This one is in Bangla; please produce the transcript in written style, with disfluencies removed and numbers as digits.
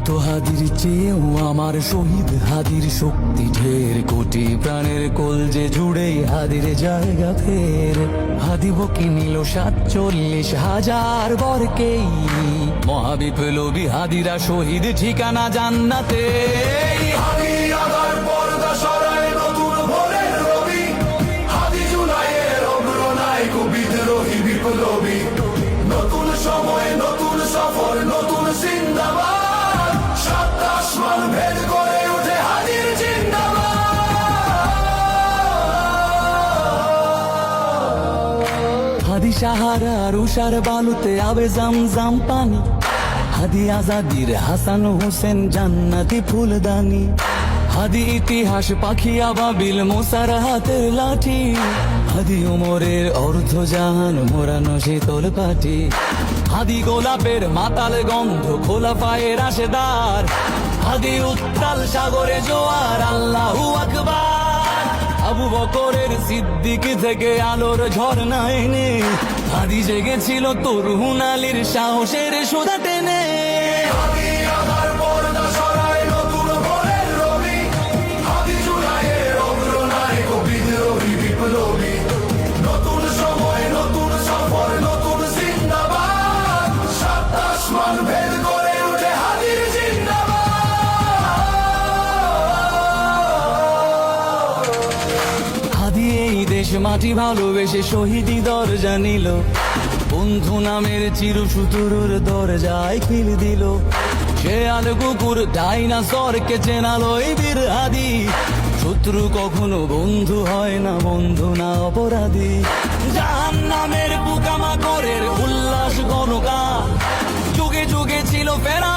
শত হাদির চেয়েও আমার শহীদ হাদির শক্তি ঢের, কোটি প্রাণের কলজে জুড়ে হাদির জায়গা ফের। হাদি বকি নিল 47,000 বরকেই, মহাবিপ্লবী হাদিরা শহীদ ঠিকানা জান্নাতে। হাদি আদার পর্দা সরায় নতুন ভোরের রবি, হাদি জুলাইয়ের অগ্রনায়ক বিদ্রোহী বিপ্লবী। নতুন সময় নতুন সফর নতুন জিন্দাবাদ, সাত আসমান ভেদ করে উঠে হাদির জিন্দাবাদ। হাদি সাহারার উষার বালুতে আবে জামজাম পানি, হাদি আজাদির হাসান হোসেন জান্নাতি ফুলদানি। হাদি ইতিহাস পাখি আবাবিল মোসার হাতের লাঠি, হাদি উমরের অর্ধজাহান মোরানো শীতল পাটি। হাদি গোলাপের মাতাল গন্ধ খোলা পায়ের আশেদার, হাদি উত্তাল সাগরে জোয়ার আল্লাহু আকবার। আবু বকরের সিদ্দিক থেকে আলোর ঝর্ণা এনে, হাদি জেগেছিল তরুণ আলীর সাহসের সুধা টেনে। হাদি আদার পর্দা সরায় নতুন ভোরের রবি, হাদি জুলাইয়ের অগ্রনায়ক বিদ্রোহী বিপ্লবী। নতুন সময় নতুন সফর নতুন জিন্দাবাদ, সাত আসমান ভেদ করে উঠে হাদির জিন্দাবাদ। হাদি এই দেশ মাটি ভালোবেসে শহীদি দরজা নিল, বন্ধু নামের চিরসুতুরুর দরজায় খিল দিল। শেয়াল কুকুর ডাইনাসরকে চেনালো এই বীর হাদি, শত্রু কখনো বন্ধু হয় না, বন্ধু না অপরাধী। জাহান্নামের পোকামাকড়ের উল্লাস গণকা, যুগে যুগে ছিল ফেরা